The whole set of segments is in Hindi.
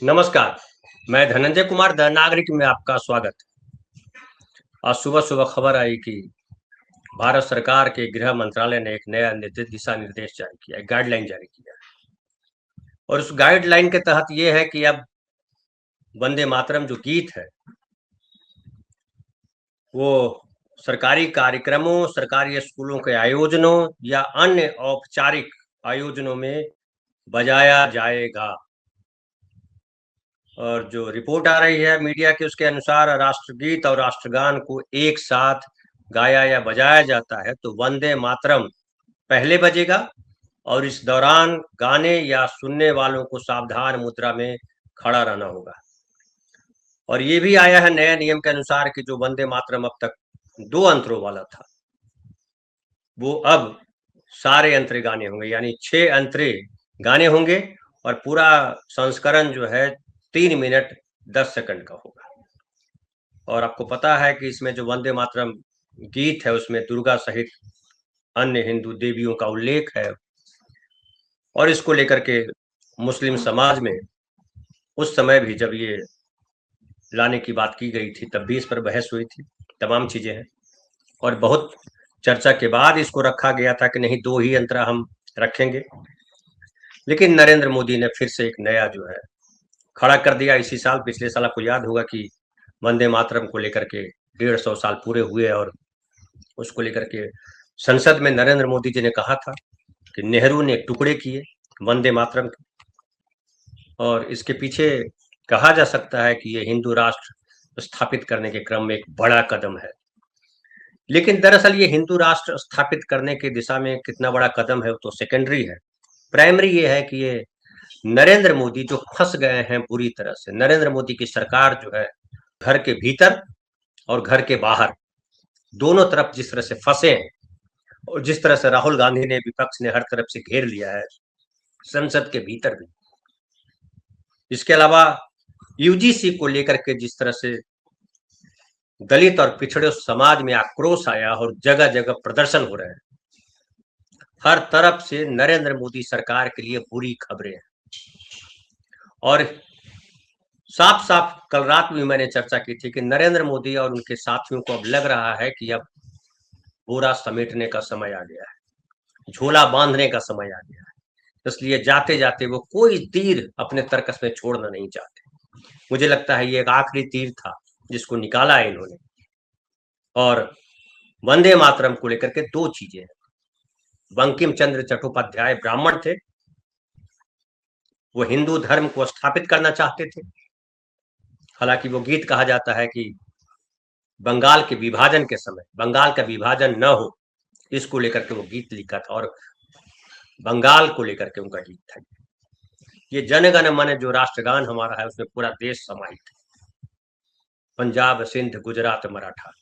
नमस्कार, मैं धनंजय कुमार द नागरिक में आपका स्वागत है। आज सुबह-सुबह खबर आई कि भारत सरकार के गृह मंत्रालय ने एक नया दिशा निर्देश जारी किया है, गाइडलाइन जारी किया है। और उस गाइडलाइन के तहत ये है कि अब वंदे मातरम जो गीत है, वो सरकारी कार्यक्रमों, सरकारी स्कूलों के आयोजनों या अन्य औपचारिक आयोजनों में बजाया जाएगा। और जो रिपोर्ट आ रही है मीडिया की उसके अनुसार राष्ट्रगीत और राष्ट्रगान को एक साथ गाया या बजाया जाता है तो वंदे मातरम पहले बजेगा और इस दौरान गाने या सुनने वालों को सावधान मुद्रा में खड़ा रहना होगा। और ये भी आया है नए नियम के अनुसार कि जो वंदे मातरम अब तक 2 अंतरों वाला था, वो अब सारे अंतरे गाने होंगे, यानी 6 अंतरे गाने होंगे और पूरा संस्करण जो है 3 मिनट 10 सेकंड का होगा। और आपको पता है कि इसमें जो वंदे मातरम गीत है उसमें दुर्गा सहित अन्य हिंदू देवियों का उल्लेख है। और इसको लेकर के मुस्लिम समाज में उस समय भी जब ये लाने की बात की गई थी तब भी इस पर बहस हुई थी, तमाम चीजें हैं। और बहुत चर्चा के बाद इसको रखा गया था कि नहीं 2 ही अंतरा हम रखेंगे। लेकिन नरेंद्र मोदी ने फिर से एक नया जो है खड़ा कर दिया इसी साल। पिछले साल आपको याद होगा कि वंदे मातरम को लेकर के 150 साल पूरे हुए और उसको लेकर के संसद में नरेंद्र मोदी जी ने कहा था कि नेहरू ने टुकड़े किए वंदे मातरम के। और इसके पीछे कहा जा सकता है कि ये हिंदू राष्ट्र स्थापित करने के क्रम में एक बड़ा कदम है। लेकिन दरअसल ये हिंदू राष्ट्र स्थापित करने की दिशा में कितना बड़ा कदम है वो तो सेकेंडरी है। प्राइमरी ये है कि ये नरेंद्र मोदी जो फंस गए हैं पूरी तरह से, नरेंद्र मोदी की सरकार जो है घर के भीतर और घर के बाहर दोनों तरफ जिस तरह से फंसे हैं और जिस तरह से राहुल गांधी ने विपक्ष ने हर तरफ से घेर लिया है, संसद के भीतर भी। इसके अलावा यूजीसी को लेकर के जिस तरह से दलित और पिछड़े समाज में आक्रोश आया और जगह जगह प्रदर्शन हो रहे हैं, हर तरफ से नरेंद्र मोदी सरकार के लिए बुरी खबरें हैं। और साफ साफ कल रात में मैंने चर्चा की थी कि नरेंद्र मोदी और उनके साथियों को अब लग रहा है कि अब पूरा समेटने का समय आ गया है, झोला बांधने का समय आ गया है। इसलिए जाते जाते वो कोई तीर अपने तर्कस में छोड़ना नहीं चाहते। मुझे लगता है ये एक आखिरी तीर था जिसको निकाला है इन्होंने। और वंदे मातरम को लेकर के 2 चीजें हैं। बंकिम चंद्र चट्टोपाध्याय ब्राह्मण थे, वो हिंदू धर्म को स्थापित करना चाहते थे। हालांकि वो गीत कहा जाता है कि बंगाल के विभाजन के समय बंगाल का विभाजन न हो इसको लेकर के वो गीत लिखा था और बंगाल को लेकर के उनका गीत था। ये जनगण मन जो राष्ट्रगान हमारा है उसमें पूरा देश समाहित है, पंजाब सिंध गुजरात मराठा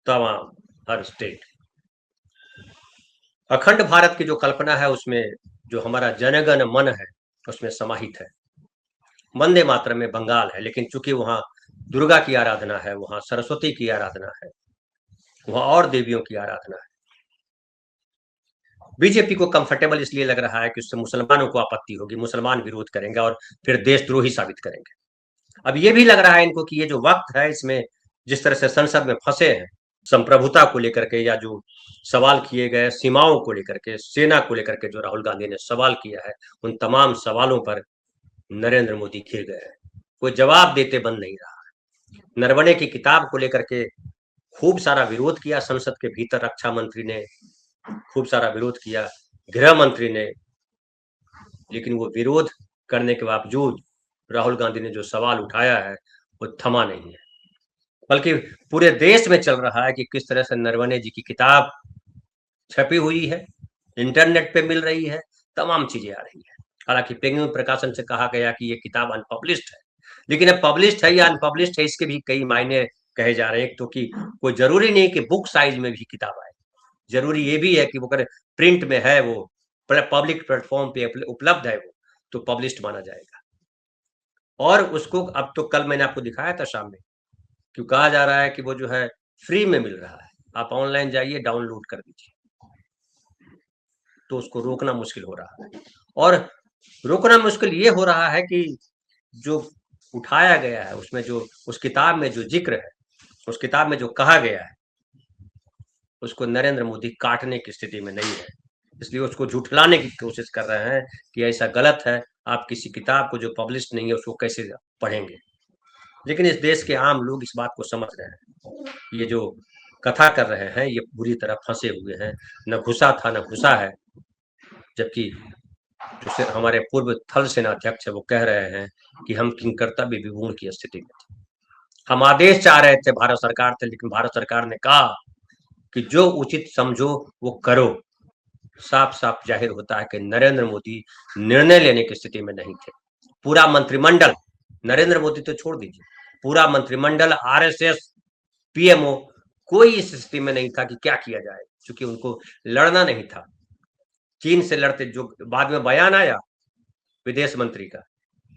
तमाम हर स्टेट। अखंड भारत की जो कल्पना है उसमें जो हमारा जनगण मन है उसमें समाहित है। वंदे मातरम में बंगाल है, लेकिन चूंकि वहां दुर्गा की आराधना है, वहां सरस्वती की आराधना है, वहां और देवियों की आराधना है। बीजेपी को कंफर्टेबल इसलिए लग रहा है कि उससे मुसलमानों को आपत्ति होगी, मुसलमान विरोध करेंगे और फिर देशद्रोही साबित करेंगे। अब ये भी लग रहा है इनको कि ये जो वक्त है इसमें जिस तरह से संसद में फंसे हैं संप्रभुता को लेकर के या जो सवाल किए गए सीमाओं को लेकर के, सेना को लेकर के जो राहुल गांधी ने सवाल किया है, उन तमाम सवालों पर नरेंद्र मोदी घिर गए हैं। कोई जवाब देते बन नहीं रहा। नरवणे की किताब को लेकर के खूब सारा विरोध किया संसद के भीतर, रक्षा मंत्री ने खूब सारा विरोध किया, गृह मंत्री ने, लेकिन वो विरोध करने के बावजूद राहुल गांधी ने जो सवाल उठाया है वो थमा नहीं है। बल्कि पूरे देश में चल रहा है कि किस तरह से नरवणे जी की किताब छपी हुई है, इंटरनेट पे मिल रही है, तमाम चीजें आ रही है। हालांकि पेंगुइन प्रकाशन से कहा गया कि ये किताब अनपब्लिश्ड है, लेकिन अब पब्लिश्ड है या अनपब्लिश्ड है इसके भी कई मायने कहे जा रहे हैं। एक तो कि कोई जरूरी नहीं कि बुक साइज में भी किताब आए, जरूरी ये भी है कि वो प्रिंट में है, वो पब्लिक प्लेटफॉर्म पे उपलब्ध है, वो तो पब्लिश्ड माना जाएगा। और उसको अब तो कल मैंने आपको दिखाया था शाम में, क्यों कहा जा रहा है कि वो जो है फ्री में मिल रहा है, आप ऑनलाइन जाइए डाउनलोड कर दीजिए, तो उसको रोकना मुश्किल हो रहा है। और रोकना मुश्किल ये हो रहा है कि जो उठाया गया है, उसमें जो उस किताब में जो जिक्र है, उस किताब में जो कहा गया है, उसको नरेंद्र मोदी काटने की स्थिति में नहीं है। इसलिए उसको झुठलाने की कोशिश कर रहे हैं कि ऐसा गलत है, आप किसी किताब को जो पब्लिश नहीं है उसको कैसे पढ़ेंगे। लेकिन इस देश के आम लोग इस बात को समझ रहे हैं। ये जो कथा कर रहे हैं ये पूरी तरह फंसे हुए हैं, न घुसा था न घुसा है। जबकि जो हमारे पूर्व थल सेनाध्यक्ष है वो कह रहे हैं कि हम किंकर्तव्य विमूढ़ की स्थिति में थे, हम आदेश चाह रहे थे भारत सरकार से, लेकिन भारत सरकार ने कहा कि जो उचित समझो वो करो। साफ साफ जाहिर होता है कि नरेंद्र मोदी निर्णय लेने की स्थिति में नहीं थे। पूरा मंत्रिमंडल, नरेंद्र मोदी तो छोड़ दीजिए, पूरा मंत्रिमंडल, आरएसएस, पीएमओ, कोई इस स्थिति में नहीं था कि क्या किया जाए, क्योंकि उनको लड़ना नहीं था। चीन से लड़ते, जो बाद में बयान आया विदेश मंत्री का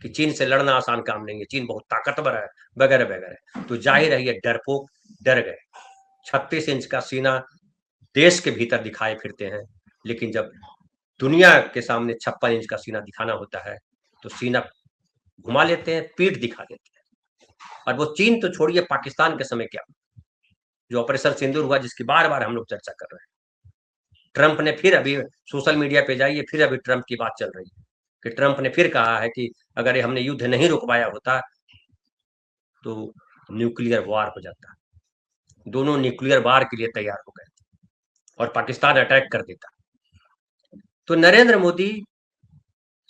कि चीन से लड़ना आसान काम नहीं है, चीन बहुत ताकतवर है, वगैरह वगैरह, तो जाहिर है ये डरपोक डर गए। 36 इंच का सीना देश के भीतर दिखाए फिरते हैं, लेकिन जब दुनिया के सामने 56 इंच का सीना दिखाना होता है तो सीना घुमा लेते हैं, पीठ दिखा देते हैं। और वो चीन तो छोड़िए, पाकिस्तान के समय क्या, जो ऑपरेशन सिंदूर हुआ जिसकी बार बार हम लोग चर्चा कर रहे हैं, ट्रंप ने फिर अभी सोशल मीडिया पे जाइए, फिर अभी ट्रंप की बात चल रही है कि ट्रंप ने फिर कहा है कि अगर हमने युद्ध नहीं रुकवाया होता तो न्यूक्लियर वार हो जाता। दोनों न्यूक्लियर वार के लिए तैयार हो गए और पाकिस्तान अटैक कर देता। तो नरेंद्र मोदी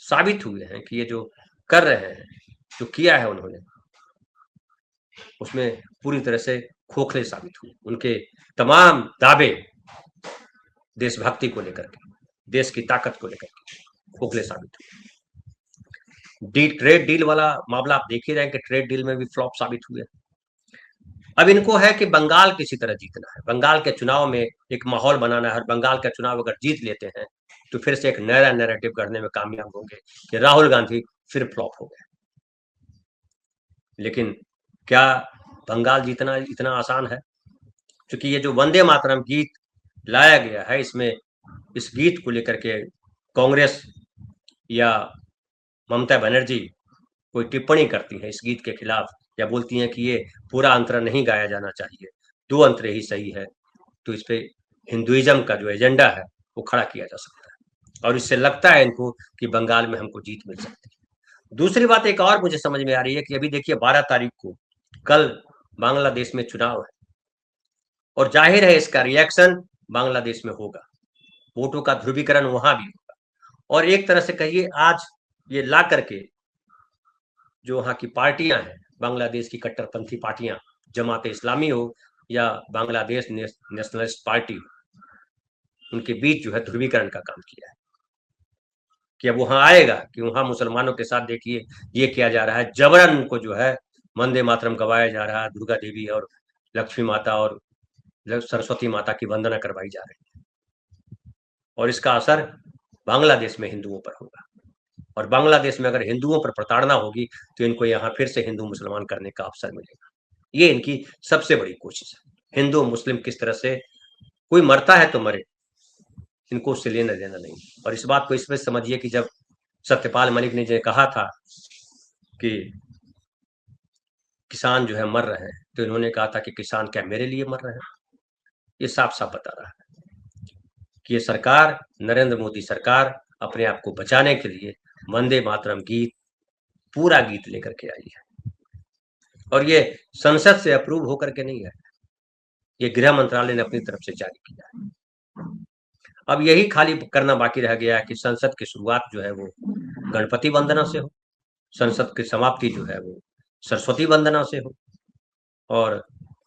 साबित हुए हैं कि ये जो कर रहे हैं, जो किया है उन्होंने, उसमें पूरी तरह से खोखले साबित हुए। उनके तमाम दावे देशभक्ति को लेकर के, देश की ताकत को लेकर के खोखले साबित हुए। ट्रेड डील वाला मामला आप देख ही रहे हैं कि ट्रेड डील में भी फ्लॉप साबित हुए। अब इनको है कि बंगाल किसी तरह जीतना है, बंगाल के चुनाव में एक माहौल बनाना है, और बंगाल का चुनाव अगर जीत लेते हैं तो फिर से एक नया नैरेटिव करने में कामयाब होंगे कि राहुल गांधी फिर फ्लॉप हो गए। लेकिन क्या बंगाल जीतना इतना आसान है? क्योंकि ये जो वंदे मातरम गीत लाया गया है, इसमें इस गीत को लेकर के कांग्रेस या ममता बनर्जी कोई टिप्पणी करती है इस गीत के खिलाफ, या बोलती हैं कि ये पूरा अंतरा नहीं गाया जाना चाहिए, 2 अंतरे ही सही है, तो इस पे हिंदुइज्म का जो एजेंडा है वो खड़ा किया जा सकता है, और इससे लगता है इनको कि बंगाल में हमको जीत मिल सकती है। दूसरी बात एक और मुझे समझ में आ रही है कि अभी देखिए 12 तारीख को कल बांग्लादेश में चुनाव है, और जाहिर है इसका रिएक्शन बांग्लादेश में होगा, वोटों का ध्रुवीकरण वहां भी होगा। और एक तरह से कहिए आज ये ला करके जो वहाँ की पार्टियां हैं, बांग्लादेश की कट्टरपंथी पार्टियां, जमात इस्लामी हो या बांग्लादेश नेशनलिस्ट पार्टी, उनके बीच जो है ध्रुवीकरण का काम किया है कि अब वहां आएगा कि वहां मुसलमानों के साथ देखिए ये किया जा रहा है, जबरन उनको जो है वंदे मातरम गवाया जा रहा है, दुर्गा देवी और लक्ष्मी माता और सरस्वती माता की वंदना करवाई जा रही है, और इसका असर बांग्लादेश में हिंदुओं पर होगा। और बांग्लादेश में अगर हिंदुओं पर प्रताड़ना होगी तो इनको यहाँ फिर से हिंदू मुसलमान करने का अवसर मिलेगा। ये इनकी सबसे बड़ी कोशिश है। हिंदू मुस्लिम किस तरह से कोई मरता है तो मरे, इनको उससे लेना देना नहीं। और इस बात को इसमें समझिए कि जब सत्यपाल मलिक ने जो कहा था कि किसान जो है मर रहे हैं, तो इन्होंने कहा था कि किसान क्या मेरे लिए मर रहे हैं? ये साफ साफ बता रहा है कि ये सरकार, नरेंद्र मोदी सरकार, अपने आप को बचाने के लिए वंदे मातरम गीत, पूरा गीत लेकर के आई है। और ये संसद से अप्रूव होकर के नहीं है, ये गृह मंत्रालय ने अपनी तरफ से जारी किया है। अब यही खाली करना बाकी रह गया है कि संसद की शुरुआत जो है वो गणपति वंदना से हो, संसद की समाप्ति जो है वो सरस्वती वंदना से हो, और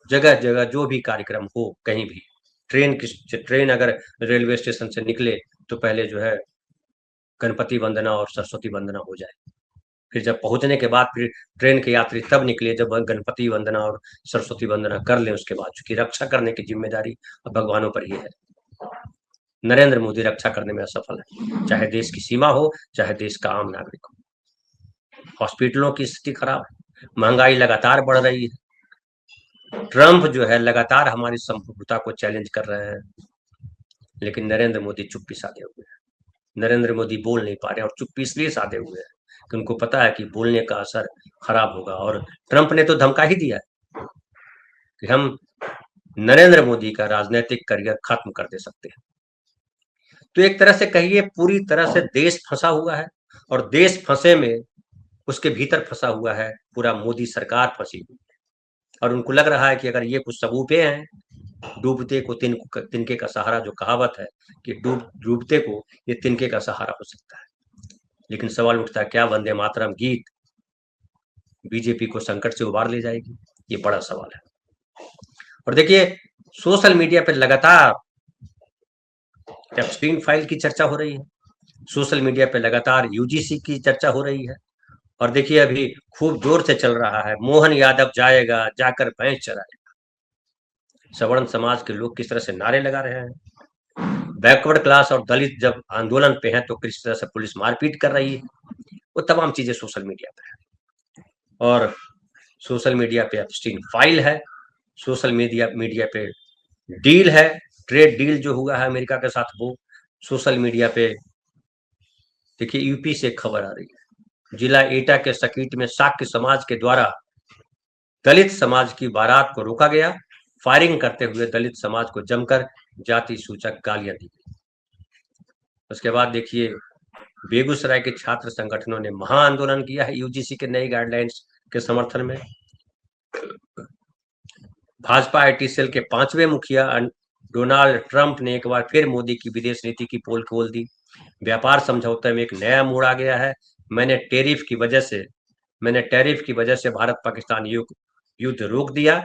जगह जगह जो भी कार्यक्रम हो, कहीं भी ट्रेन अगर रेलवे स्टेशन से निकले तो पहले जो है गणपति वंदना और सरस्वती वंदना हो जाए, फिर जब पहुंचने के बाद फिर ट्रेन के यात्री तब निकले जब गणपति वंदना और सरस्वती वंदना कर लें उसके बाद, चूंकि रक्षा करने की जिम्मेदारी अब भगवानों पर ही है। नरेंद्र मोदी रक्षा करने में असफल है, चाहे देश की सीमा हो, चाहे देश का आम नागरिक हो। हॉस्पिटलों की स्थिति खराब है, महंगाई लगातार बढ़ रही है, ट्रंप जो है लगातार हमारी संप्रभुता को चैलेंज कर रहे हैं, लेकिन नरेंद्र मोदी चुप्पी साधे हुए हैं। नरेंद्र मोदी बोल नहीं पा रहे हैं, और चुप्पी इसलिए साधे हुए हैं कि उनको पता है कि बोलने का असर खराब होगा। और ट्रंप ने तो धमका ही दिया है कि हम नरेंद्र मोदी का राजनीतिक करियर खत्म कर दे सकते हैं। तो एक तरह से कहिए पूरी तरह से देश फंसा हुआ है, और देश फंसे में उसके भीतर फंसा हुआ है पूरा मोदी सरकार फंसी हुई है। और उनको लग रहा है कि अगर ये कुछ सबूते हैं, डूबते को तिनके का सहारा जो कहावत है कि डूबते को ये तिनके का सहारा हो सकता है। लेकिन सवाल उठता है, क्या वंदे मातरम गीत बीजेपी को संकट से उबार ले जाएगी? ये बड़ा सवाल है। और देखिए, सोशल मीडिया पर लगातार एप्स्टीन फाइल की चर्चा हो रही है, सोशल मीडिया पे लगातार यूजीसी की चर्चा हो रही है। और देखिए अभी खूब जोर से चल रहा है, मोहन यादव जाएगा, जाकर भैंस चराएगा। सवर्ण समाज के लोग किस तरह से नारे लगा रहे हैं, बैकवर्ड क्लास और दलित जब आंदोलन पे हैं तो किस तरह से पुलिस मारपीट कर रही है, वो तमाम चीजें सोशल मीडिया पे है। और सोशल मीडिया पे एप्स्टीन फाइल है, सोशल मीडिया पे डील है, ट्रेड डील जो हुआ है अमेरिका के साथ, वो सोशल मीडिया पे। देखिए यूपी से खबर आ रही है, जिला एटा के सकीट में शाक्य समाज के द्वारा दलित समाज की बारात को रोका गया, फायरिंग करते हुए दलित समाज को जमकर जाति सूचक गालियां दी गई। उसके बाद देखिए बेगूसराय के छात्र संगठनों ने महाआंदोलन किया है यूजीसी के नई गाइडलाइंस के समर्थन में। भाजपा आईटी सेल के 5वें मुखिया डोनाल्ड ट्रंप ने एक बार फिर मोदी की विदेश नीति की पोल खोल दी। व्यापार समझौते में एक नया मोड़ आ गया है। मैंने टैरिफ की वजह से भारत पाकिस्तान युद्ध रोक दिया।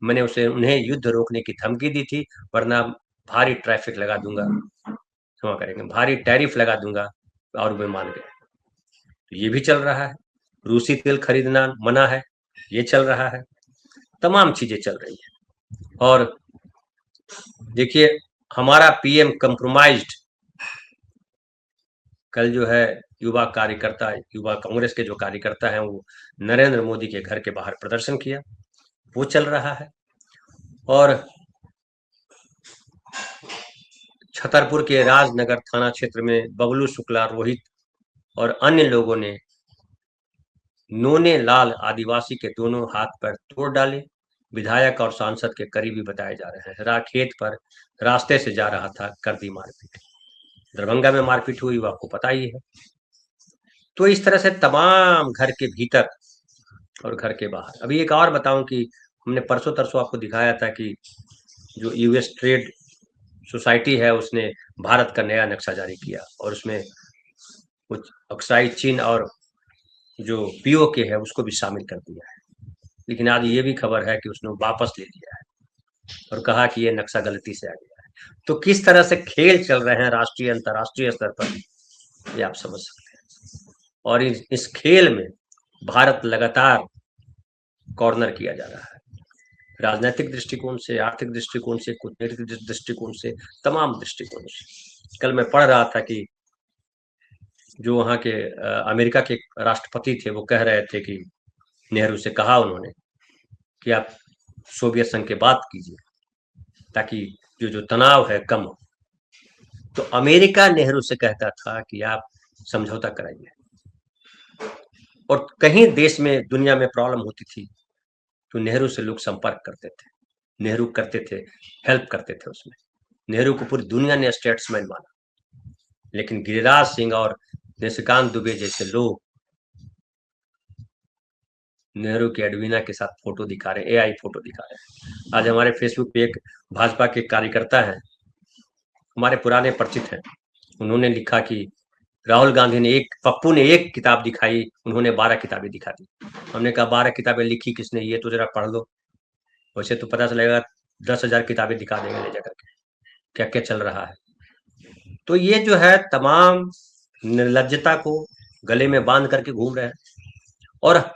मैंने उन्हें युद्ध रोकने की धमकी दी थी, वरना भारी ट्रैफिक लगा दूंगा, क्षमा करेंगे, भारी टैरिफ लगा दूंगा, और वे मान गए। तो ये भी चल रहा है। रूसी तेल खरीदना मना है, ये चल रहा है। तमाम चीजें चल रही है। और देखिए हमारा पीएम कंप्रोमाइज्ड, कल जो है युवा कांग्रेस के जो कार्यकर्ता हैं वो नरेंद्र मोदी के घर के बाहर प्रदर्शन किया, वो चल रहा है। और छतरपुर के राजनगर थाना क्षेत्र में बबलू शुक्ला, रोहित और अन्य लोगों ने नोने लाल आदिवासी के दोनों हाथ पैर तोड़ डाले। विधायक और सांसद के करीबी बताए जा रहे हैं। खेत पर रास्ते से जा रहा था, कर दी मारपीट। दरभंगा में मारपीट हुई, वो आपको पता ही है। तो इस तरह से तमाम घर के भीतर और घर के बाहर। अभी एक और बताऊं कि हमने परसों तरसों आपको दिखाया था कि जो यूएस ट्रेड सोसाइटी है उसने भारत का नया नक्शा जारी किया, और उसमें कुछ अक्साई चीन और जो पीओके है उसको भी शामिल कर दिया है। लेकिन आज ये भी खबर है कि उसने वापस ले लिया है और कहा कि ये नक्शा गलती से आ गया है। तो किस तरह से खेल चल रहे हैं राष्ट्रीय अंतर्राष्ट्रीय स्तर पर, ये आप समझ सकते हैं। और इस खेल में भारत लगातार कॉर्नर किया जा रहा है, राजनीतिक दृष्टिकोण से, आर्थिक दृष्टिकोण से, कूटनीतिक दृष्टिकोण से, तमाम दृष्टिकोण से। कल मैं पढ़ रहा था कि जो वहाँ के अमेरिका के राष्ट्रपति थे, वो कह रहे थे कि नेहरू से कहा उन्होंने कि आप सोवियत संघ के बात कीजिए ताकि जो तनाव है कम हो। तो अमेरिका नेहरू से कहता था कि आप समझौता कराइए। और कहीं देश में दुनिया में प्रॉब्लम होती थी तो नेहरू से लोग संपर्क करते थे, नेहरू करते थे, हेल्प करते थे उसमें। नेहरू को पूरी दुनिया ने स्टेट्समैन माना। लेकिन गिरिराज सिंह और निशिकांत दुबे जैसे लोग नेहरू की एडवीना के साथ फोटो दिखा रहे हैं, एआई फोटो दिखा रहे हैं। आज हमारे फेसबुक पे एक भाजपा के कार्यकर्ता हैं, हमारे पुराने परिचित हैं, उन्होंने लिखा कि राहुल गांधी ने पप्पू ने एक किताब दिखाई, उन्होंने 12 किताबें दिखा दी। हमने कहा 12 किताबें लिखी किसने, ये तो जरा पढ़ लो, वैसे तो पता चलेगा 10,000 किताबें दिखा देंगे ले जाकर के क्या क्या चल रहा है। तो ये जो है तमाम निर्लज्जता को गले में बांध करके घूम रहे हैं, और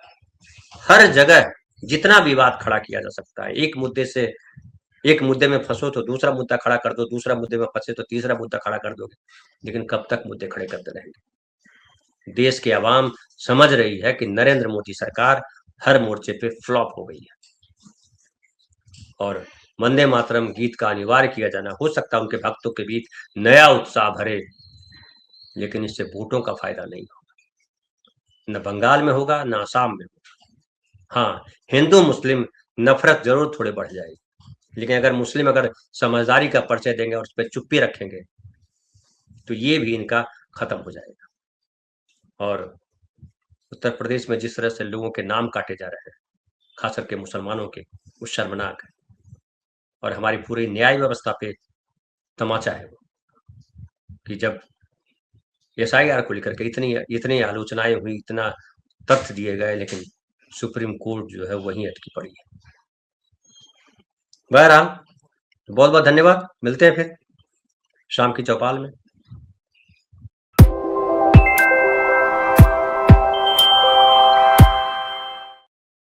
हर जगह जितना विवाद खड़ा किया जा सकता है, एक मुद्दे में फंसो तो दूसरा मुद्दा खड़ा कर दो, दूसरा मुद्दे में फंसे तो तीसरा मुद्दा खड़ा कर दोगे, लेकिन कब तक मुद्दे खड़े करते रहेंगे। देश की आवाम समझ रही है कि नरेंद्र मोदी सरकार हर मोर्चे पे फ्लॉप हो गई है, और वंदे मातरम गीत का अनिवार्य किया जाना हो सकता है उनके भक्तों के बीच नया उत्साह भरे, लेकिन इससे वोटों का फायदा नहीं होगा। न बंगाल में होगा, न आसाम में होगा। हाँ, हिंदू मुस्लिम नफरत जरूर थोड़े बढ़ जाएगी, लेकिन अगर मुस्लिम अगर समझदारी का परिचय देंगे और उस पर चुप्पी रखेंगे तो ये भी इनका खत्म हो जाएगा। और उत्तर प्रदेश में जिस तरह से लोगों के नाम काटे जा रहे हैं, खास करके मुसलमानों के, वो शर्मनाक है। और हमारी पूरी न्याय व्यवस्था पे तमाचा है वो, कि जब एसआईआर को लेकर के इतनी इतनी आलोचनाएं हुई, इतना तथ्य दिए गए, लेकिन सुप्रीम कोर्ट जो है वहीं अटकी पड़ी है। बहरहाल, बहुत बहुत धन्यवाद। मिलते हैं फिर शाम की चौपाल में।